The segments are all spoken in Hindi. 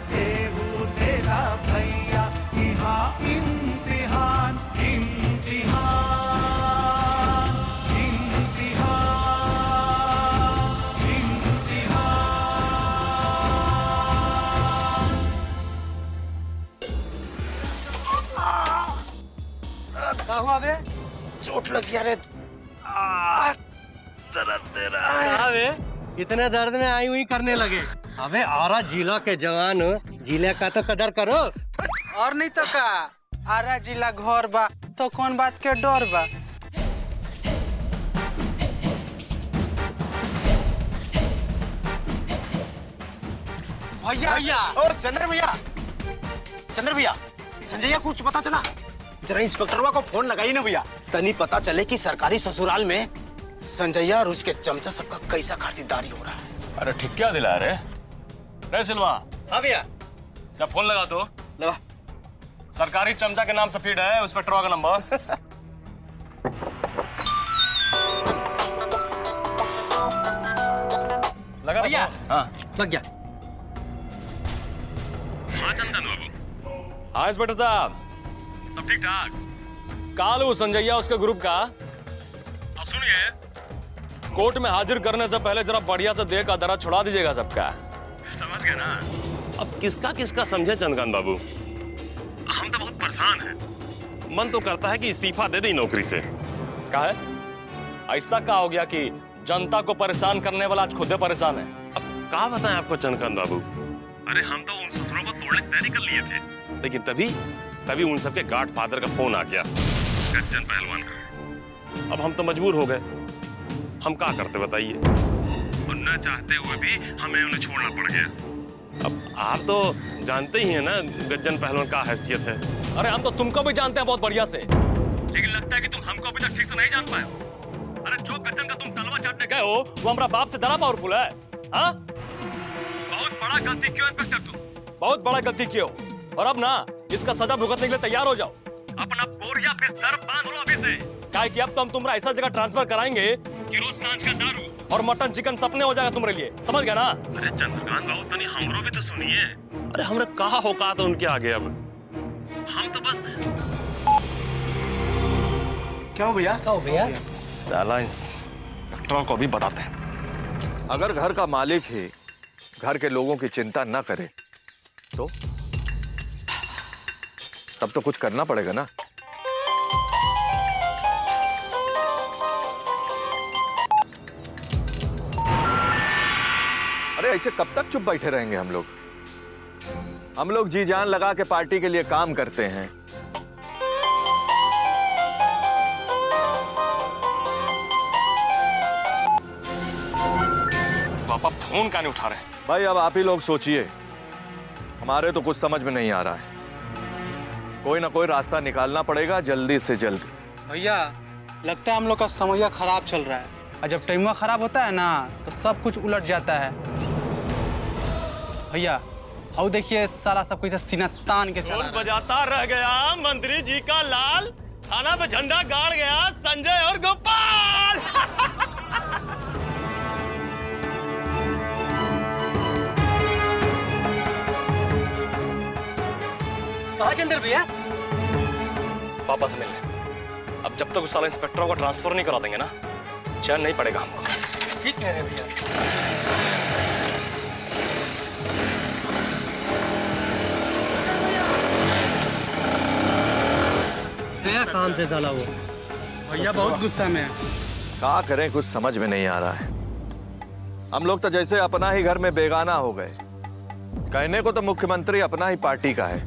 देहू तेरा भैया, यहाँ इम्तिहान इम्तिहान इम्तिहान इम्तिहान। क्या हुआ बे? चोट लग गया रे। दर्द दे रहा है। क्या बे? इतने दर्द में आई हुई करने लगे। अबे आरा जिला के जवान हो, जिले का तो कदर करो। और नहीं तो का, आरा जिला घर बा तो कौन बात के डर बा। भैया और चंद्र भैया, संजय कुछ पता चला? जरा इंस्पेक्टरवा को फोन लगाई ना भैया, तनी पता चले कि सरकारी ससुराल में संजय और उसके चमचा सबका कैसा खातिरदारी हो रहा है। अरे ठीक क्या दिला रे? सिल्वा। हाँ भैया। जब फोन लगा तो लगा। सरकारी चमचा के नाम से फीड है इंस्पेक्टरवा का नंबर। लगा भैया। हाँ लग गया। हाँ चंदन बाबू। हाँ इंस्पेक्टर साहब, सब ठीक ठाक? कालू संजैया उसके ग्रुप का। अब सुनिए, कोर्ट में हाजिर करने से पहले जरा बढ़िया से देह का दर्द छुड़ा दीजिएगा सबका। समझ गए ना? अब किसका किसका समझे चंद्रकांत बाबू, हम तो बहुत परेशान हैं। मन तो करता है कि इस्तीफा दे दी नौकरी से। क्या है? ऐसा क्या हो गया कि जनता को परेशान करने वाला आज खुद परेशान है? अब क्या बताएं आपको चंद्रकांत बाबू, अरे हम तो उन ससुरों को तोड़ने की तैयारी कर लिए थे, लेकिन तभी उन सबके गॉडफादर का फोन आ गया, गज्जन पहलवान का। अब हम तो मजबूर हो गए, हम क्या करते बताइए? और न चाहते हुए भी हमें उन्हें छोड़ना पड़ गया। अब आप तो जानते ही हैं ना गज्जन पहलवान का हैसियत है। अरे हम तो तुमको भी जानते हैं बहुत बढ़िया से, लेकिन लगता है कि तुम हमको अभी तक ठीक से नहीं जान पाए हो। अरे जो गज्जन का तुम तलवा चाटने गए हो वो हमारा बाप से ज्यादा पावरफुल है। हाँ? बहुत बड़ा गलती क्यों इंस्पेक्टर तुम? बहुत बड़ा गलती क्यों? और अब ना इसका सजा भुगतने के लिए तैयार हो जाओ। अपना बोरिया बिस्तर बांध लो अभी से, काहे कि अब तो हम तुम्हारा ऐसा जगह ट्रांसफर कराएंगे कि रोज सांझ का दारू और मटन चिकन सपने हो जाएगा तुम्हारे लिए। समझ गया ना? अरे चंद्रकांत बाबू तनी हमरो भी तो सुनिए। अरे हमने कहा होगा तो उनके आगे, अब हम तो बस। क्या हो भैया? क्या हो भैया? साला इंस्पेक्टरों को भी बताते हैं। अगर घर का मालिक ही घर के लोगों की चिंता न करे तो तब तो कुछ करना पड़ेगा ना। अरे ऐसे कब तक चुप बैठे रहेंगे हम लोग? हम लोग जी जान लगा के पार्टी के लिए काम करते हैं। पापा फोन क्यों नहीं उठा रहे? भाई अब आप ही लोग सोचिए, हमारे तो कुछ समझ में नहीं आ रहा है। कोई ना कोई रास्ता निकालना पड़ेगा जल्दी से जल्दी। भैया लगता है हम लोग का समैया खराब चल रहा है, और जब टाइम खराब होता है ना तो सब कुछ उलट जाता है। भैया आओ देखिए साला सब कैसे सीना तान के चला रहा है। बजाता रह गया मंत्री जी का लाल, थाना पे झंडा गाड़ गया संजय और गोपाल। कहाँ चंद्र भैया? पापा से मिलने। अब जब तक उस साला इंस्पेक्टरों को ट्रांसफर नहीं करा देंगे ना, चैन नहीं पड़ेगा हमको। ठीक कह रहे भैया। नया काम से साला वो। भैया बहुत गुस्सा में है। क्या करें, कुछ समझ में नहीं आ रहा है। हम लोग तो जैसे अपना ही घर में बेगाना हो गए। कहने को तो मुख्यमंत्री अपना ही पार्टी का है,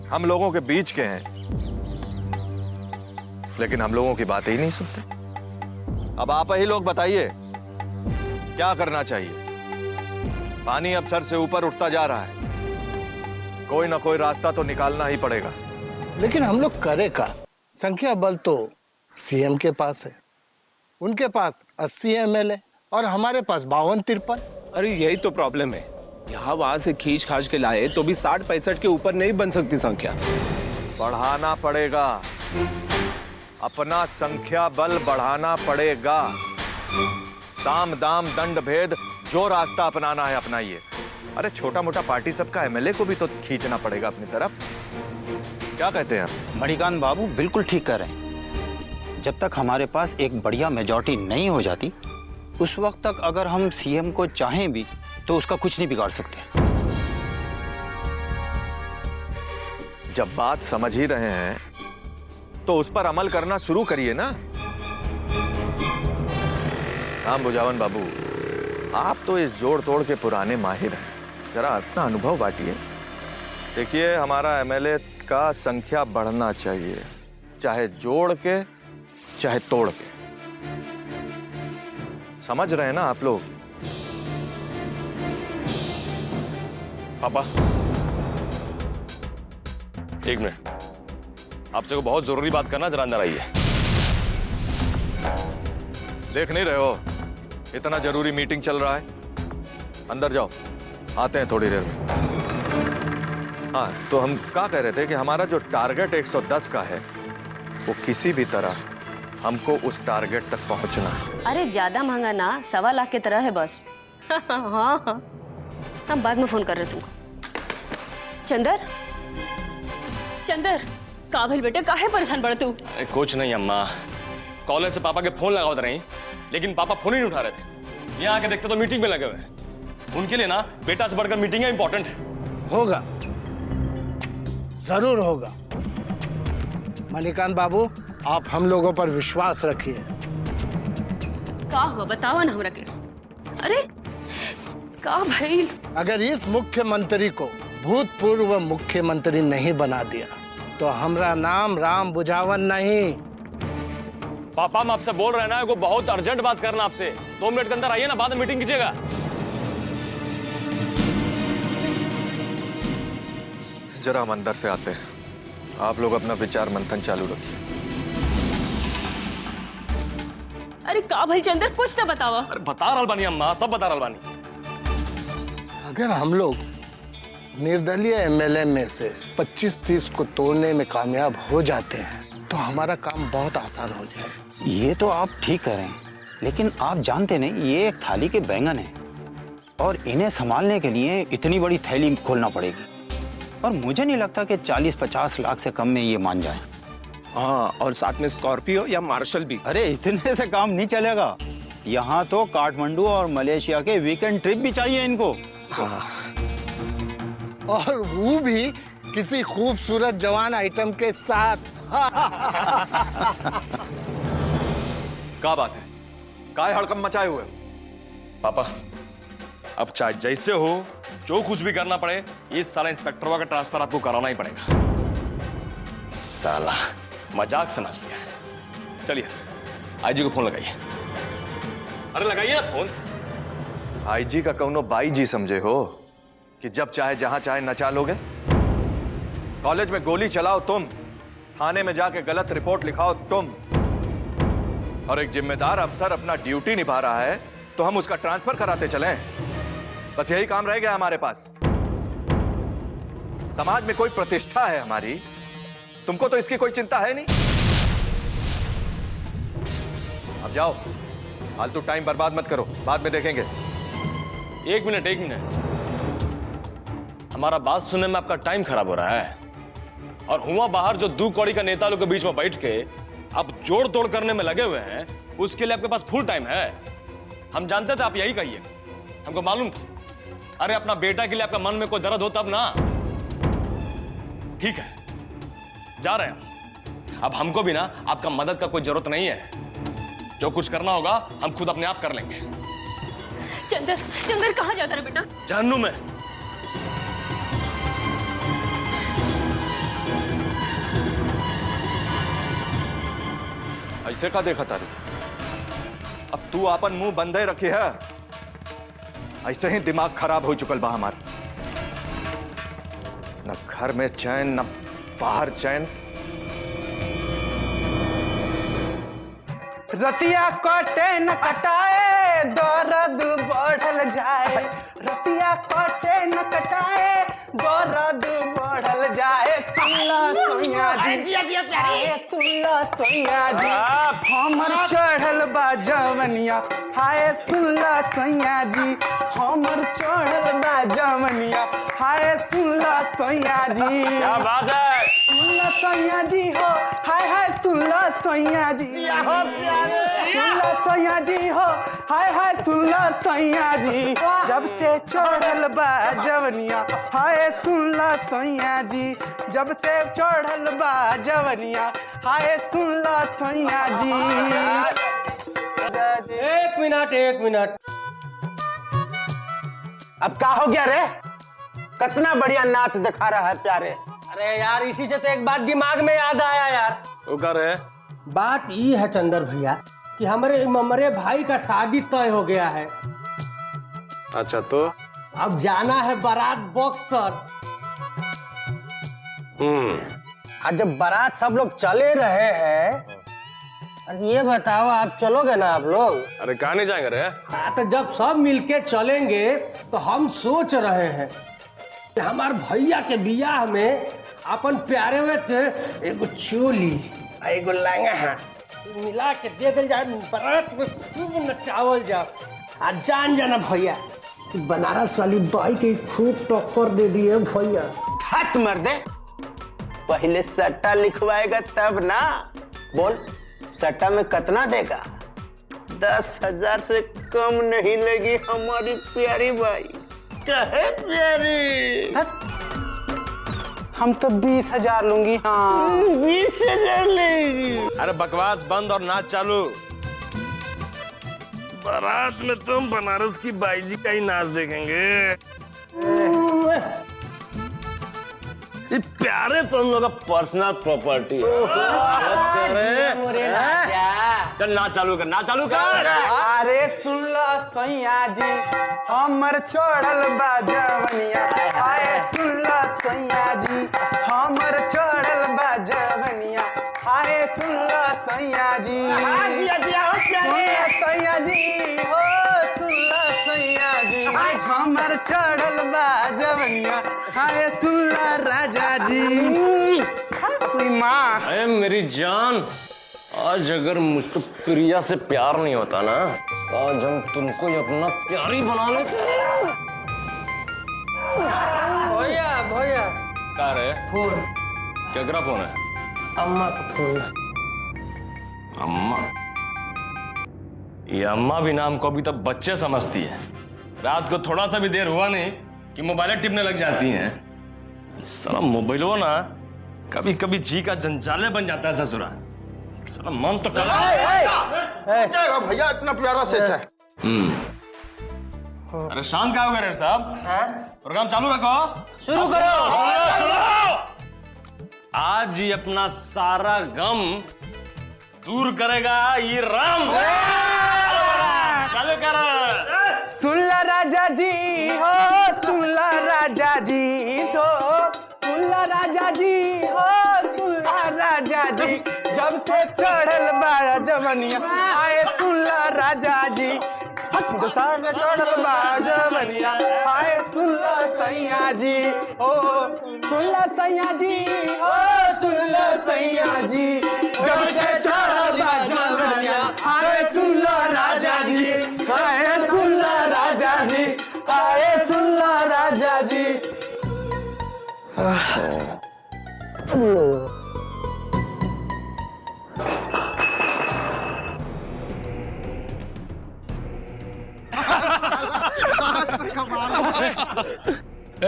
हम लोगों के बीच के हैं, लेकिन हम लोगों की बातें ही नहीं सुनते। अब आप ही लोग बताइए क्या करना चाहिए? पानी अब सर से ऊपर उठता जा रहा है, कोई ना कोई रास्ता तो निकालना ही पड़ेगा। लेकिन हम लोग करे का? संख्या बल तो सीएम के पास है, उनके पास 80 एमएलए और हमारे पास 52-53। अरे यही तो प्रॉब्लम है, यहाँ वहां से खींच खाच के लाए तो भी 60-65 के ऊपर नहीं बन सकती संख्या। बढ़ाना पड़ेगा, अपना संख्या बल बढ़ाना पड़ेगा। साम दाम दंड भेद जो रास्ता अपनाना है अपनाइए। अरे छोटा मोटा पार्टी सबका एमएलए को भी तो खींचना पड़ेगा अपनी तरफ। क्या कहते हैं आप? मणिकांत बाबू बिल्कुल ठीक कर रहे हैं। जब तक हमारे पास एक बढ़िया मेजॉरिटी नहीं हो जाती, उस वक्त तक अगर हम सीएम को चाहें भी तो उसका कुछ नहीं बिगाड़ सकते। जब बात समझ ही रहे हैं तो उस पर अमल करना शुरू करिए ना। राम बुझावन बाबू, आप तो इस जोड़ तोड़ के पुराने माहिर हैं, जरा अपना अनुभव बांटिए। देखिए, हमारा एमएलए का संख्या बढ़ना चाहिए, चाहे जोड़ के चाहे तोड़ के। समझ रहे हैं ना आप लोग? पापा एक मिनट, आपसे को बहुत जरूरी बात करना, जरा अंदर आइए। देख नहीं रहे हो इतना जरूरी मीटिंग चल रहा है? अंदर जाओ, आते हैं थोड़ी देर में। हाँ, तो हम क्या कह रहे थे कि हमारा जो टारगेट 110 का है, वो किसी भी तरह हमको उस टारगेट तक पहुंचना है। अरे ज्यादा महंगा ना, 1.25 लाख की तरह है बस। हाँ, हम बाद में फोन कर रहे तुमको। चंदर का भइल बेटे, काहे परेशान पड़ तू? कुछ नहीं अम्मा, कॉलेज से पापा के फोन लगावत रही, लेकिन पापा फोन ही नहीं उठा रहे थे। यहाँ आके देखते तो मीटिंग में लगे हुए हैं। उनके लिए ना बेटा से बढ़कर मीटिंग इंपॉर्टेंट है। होगा, जरूर होगा। मणिकांत बाबू, आप हम लोगों पर विश्वास रखिए। का हुआ बताओ ना हमरा के। अरे का भइल? अगर इस मुख्यमंत्री को भूतपूर्व मुख्यमंत्री नहीं बना दिया तो हमारा नाम राम बुझावन नहीं। पापा, हम आपसे बोल रहे हैं ना, वो बहुत अर्जेंट बात करना आपसे। 2 मिनट के अंदर आइए ना, बाद में मीटिंग कीजिएगा। जरा हम अंदर से आते हैं, आप लोग अपना विचार मंथन चालू रखिए। अरे का भइल चंदर, कुछ तो बतावा। अरे बता रहल बानी अम्मा, सब बता रहल बानी। अगर हम लोग निर्दलीय एमएलए में से 25-30 को तोड़ने में कामयाब हो जाते हैं तो हमारा काम बहुत आसान हो जाए। ये तो आप ठीक कह रहे हैं, लेकिन आप जानते नहीं ये एक थाली के बैंगन है और इन्हें संभालने के लिए इतनी बड़ी थैली खोलना पड़ेगी। और मुझे नहीं लगता कि 40-50 लाख से कम में ये मान जाए। हाँ, और साथ में स्कॉर्पियो या मार्शल भी। अरे इतने से काम नहीं चलेगा, यहाँ तो काठमांडू और मलेशिया के वीकेंड ट्रिप भी चाहिए इनको। हाँ। और वो भी किसी खूबसूरत जवान आइटम के साथ। क्या बात है, काय हड़कम मचाए हुए? पापा, अब चाहे जैसे हो, जो कुछ भी करना पड़े, इस साला इंस्पेक्टरवा का ट्रांसफर आपको कराना ही पड़ेगा। साला मजाक समझ लिया। चलिए आईजी को फोन लगाइए। अरे लगाइए ना फोन। आईजी का कौनो बाई जी समझे हो कि जब चाहे जहां चाहे नचा लोगे? कॉलेज में गोली चलाओ तुम, थाने में जाके गलत रिपोर्ट लिखाओ तुम, और एक जिम्मेदार अफसर अपना ड्यूटी निभा रहा है तो हम उसका ट्रांसफर कराते चलें? बस यही काम रह गया हमारे पास। समाज में कोई प्रतिष्ठा है हमारी, तुमको तो इसकी कोई चिंता है नहीं। अब जाओ, फालतू टाइम बर्बाद मत करो, बाद में देखेंगे। एक मिनट, हमारा बात सुनने में आपका टाइम खराब हो रहा है, और हुआ बाहर जो 2 कौड़ी का नेता लोग के बीच में बैठ के आप जोड़ तोड़ करने में लगे हुए हैं, उसके लिए आपके पास फुल टाइम है। हम जानते थे आप यही कहिए, हमको मालूम था। अरे अपना बेटा के लिए आपका मन में कोई दर्द हो तब ना। ठीक है, जा रहे हैं। अब हमको भी ना आपका मदद का कोई जरूरत नहीं है। जो कुछ करना होगा हम खुद अपने आप कर लेंगे। चंदर कहाँ जाता है बेटा? जानू में। ऐसे का देखा तारी? अब तू अपन मुंह बंदे रखी है, ऐसे ही दिमाग खराब हो चुकल बा हमार। न घर में चैन, न बाहर चैन। रतिया कटे न कटाए, दर्द बढ़ल जाए। रतिया कटे न कटाए, दर्द बढ़ल जाए। सुनला सोनिया जी, सुन लो सैया जी हमर चढ़ल बा जवनिया हाय सुन लो सैया जी हमर चढ़ल बा जवनिया हाय सुन लो सैया जी क्या बात है? सुन लो सैया जी हो हाय हाय सुन लो सैया जी सुन लो सैया जी हो हाय हाय सुन लो सैया जी जब से चढ़ल बा जवनिया हाय सुन लो सैया जी जब से चढ़ल बा जवनिया हाय सुन लो सैया जी एक मिनट। अब क्या हो गया रे? कितना बढ़िया नाच दिखा रहा है प्यारे। अरे यार इसी से तो एक बात दिमाग में याद आया यार। वो कर रहे? बात ये है चंदर भैया कि हमारे भाई का शादी तय हो गया है। अच्छा तो अब जाना है बारात बॉक्सर। और जब बारात सब लोग चले रहे हैं, ये बताओ आप चलोगे ना आप लोग? अरे कहाँ नहीं जाएंगे रे? हाँ तो जब सब मिलके चलेंगे तो हम सोच रहे हैं कि हमारे भैया के बियाह में अपन प्यारे हुए थे एगो चोली एगो लहंगा मिला के दे दिल जाए, बारात में खूब नचावल जाओ। आज जान जाना भैया बनारस वाली बाई के खूब टक्कर दे दिए भैया। हट मर्दे, पहले सट्टा लिखवाएगा तब ना। बोल सट्टा में कितना देगा? 10,000 से कम नहीं लगी हमारी प्यारी भाई। कहे प्यारी? हम तो 20,000 लूंगी। हाँ 20,000 लेगी। अरे बकवास बंद और नाच चालू। बारात में तुम बनारस की बाई जी का ही नाच देखेंगे। ये प्यारे तो हम लोग का पर्सनल प्रॉपर्टी है। चल नाच चालू कर, नाच चालू कर। अरे सुन लो सैया जी हमर चढ़ल बा जवनिया हाय सुन लो सैया जी हमर चढ़ल बा जवनिया हाय सुन लो सैया जी सुन लो सैया जी हो सुन लो सैया जी हमर चढ़ल बा जवनिया हाय सुन लो राजा जी। अपनी माँ अरे मेरी जान, आज अगर मुझको प्रिया से प्यार नहीं होता ना तो आज हम तुमको ही अपना प्यारी बना लेते। भैया क्या रे? फोन क्या फोन है? अम्मा का फोन। अम्मा? ये अम्मा भी नाम को अभी तक बच्चे समझती है। रात को थोड़ा सा भी देर हुआ नहीं कि मोबाइलें टिपने लग जाती हैं। साला मोबाइल हो ना कभी कभी जी का जंजाले बन जाता है ससुरा। साला मन तो कर भैया इतना प्यारा सेट है। अरे शांत क्या हो गए रे साहब? प्रोग्राम चालू रखो। शुरू करो। सुनो। आज ही अपना सारा गम दूर करेगा ये राम। चालू करो। सुन ला राजा जी हो सुन ला राजा जी हो सुन ला राजा जी हो सुन ला राजा जी जब से चढ़ल बा जवनिया आए सुन ला राजा जी जो सारे चढ़ल बा जवनिया आए सुन ला सैया जी ओ सुन ला सैया जी ओ सुन ला सैया जी जब से चढ़ल बा जवनिया आए सुन ला राजा जी आए सुन ला राजा जी आए सुन ला राजा जी।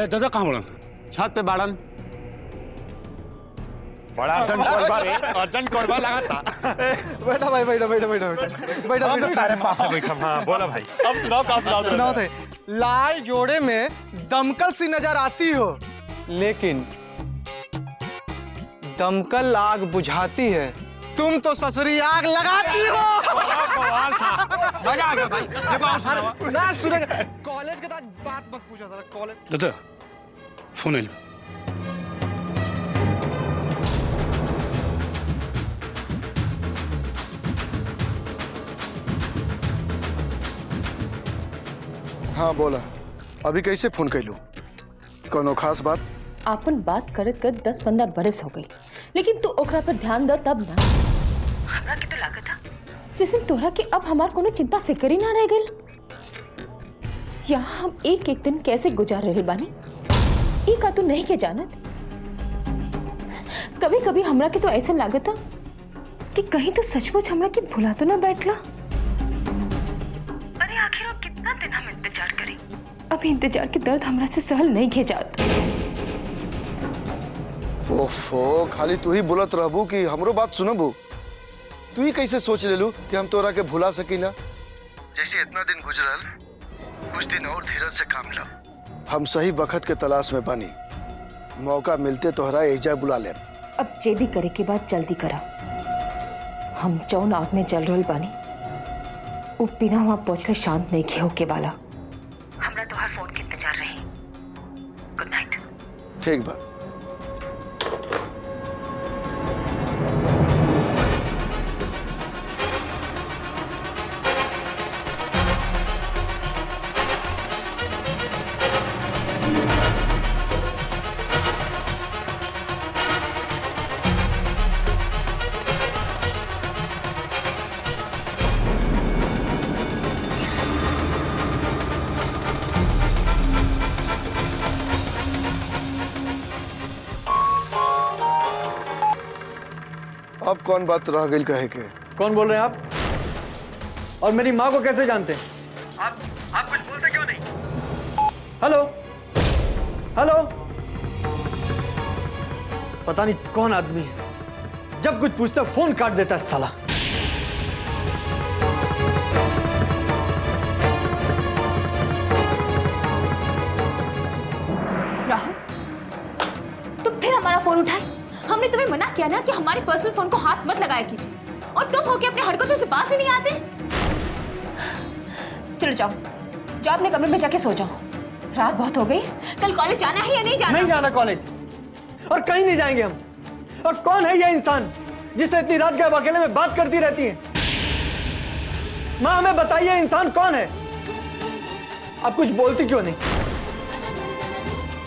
दादा कहाँ बड़न? छत पे बाड़न। बड़ा अर्जन कोरबा रे, अर्जन कोरबा लगा था। बैठा भाई बैठा तारे पास है बैठा। हाँ बोला भाई। अब सुनाओ थे लाल जोड़े में दमकल सी नजर आती हो, लेकिन दमकल आग बुझाती है, तुम तो ससुरी आग लगाती हो। मजा आ गया भाई। देखो आप सुनाओ। ना सुनेगा कॉलेज के बात मत पूछो सर। कॉलेज दादा फोन ले। हाँ बोला, अभी कैसे फोन कैलू? कोनो खास बात? आपन बात करत कर 10-15 बरस हो गई, लेकिन तू ओकरा पर ध्यान द तब ना। हमरा के तो लागत था जैसे तोरा के अब हमार कोनो चिंता फिक्र ही ना रह गई। यहाँ हम एक एक दिन कैसे गुजार रहे बानी, ई का तू नहीं के जानत। कभी कभी हमरा के तो ऐसा लागत था कि कहीं तो सचमुच हमरा के भुला तो ना बैठला। अरे आखिर अब कितना दिन हम इंतजार करें, अभी इंतजार के दर्द हमरा से सहल नहीं के जात। ओफो, खाली तू ही बोलत रहबू कि हमरो बात सुनबू। तू ही कैसे सोच ले लू कि हम तोरा के भुला सकी ना। जैसे इतना दिन गुजरल, कुछ दिन और धीरज से काम लो। हम सही वक्त के तलाश में बानी, मौका मिलते तोहरा एजा बुला ले। अब जे भी करे के बाद जल्दी करा। हम जौन आग में जल रहल बानी उ बिना वहां पहुंचले शांत नहीं के होके वाला। हमरा तो हर फोन के इंतजार रही। Good night. ठीक बा। अब कौन बात रह गई कहे के? कौन बोल रहे हैं आप? और मेरी माँ को कैसे जानते हैं? आप कुछ बोलते क्यों नहीं? हेलो हेलो, पता नहीं कौन आदमी है, जब कुछ पूछते हो फोन काट देता है साला। राहुल, तुम फिर हमारा फोन उठाए। हमने तुम्हें मना किया ना कि हमारे पर्सनल फोन को हाथ मत लगाया कीजिए, और तुम होके अपनी हरकतों से पास ही नहीं आते। चलो जाओ अपने कमरे में जाके सो जाओ, रात बहुत हो गई। कल कॉलेज जाना है या नहीं जाना? नहीं जाना कॉलेज, और कहीं नहीं जाएंगे हम। और कौन है यह इंसान जिससे इतनी रात के अब अकेले में बात करती रहती है? माँ हमें बताइए, इंसान कौन है? आप कुछ बोलती क्यों नहीं?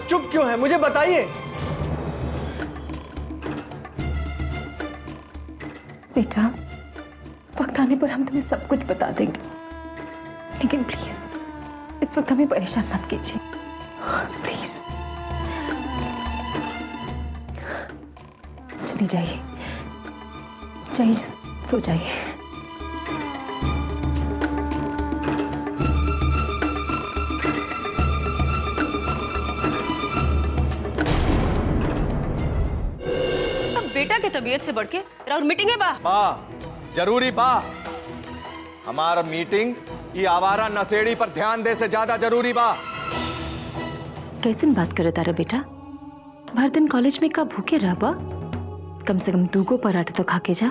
चुप क्यों है? मुझे बताइए। बेटा, वक्त आने पर हम तुम्हें सब कुछ बता देंगे, लेकिन प्लीज इस वक्त हमें परेशान मत कीजिए, प्लीज। चली जाइए, सो जाइए। बेटा के तबीयत से बढ़ के और मीटिंग है बा जरूरी बा। हमारा मीटिंग ये आवारा नशेड़ी पर ध्यान दे से ज्यादा जरूरी बा। कैसे बात करे तारा बेटा? भर दिन कॉलेज में का भूखे रह बा? कम से कम 2 पराठे तो खा के जा।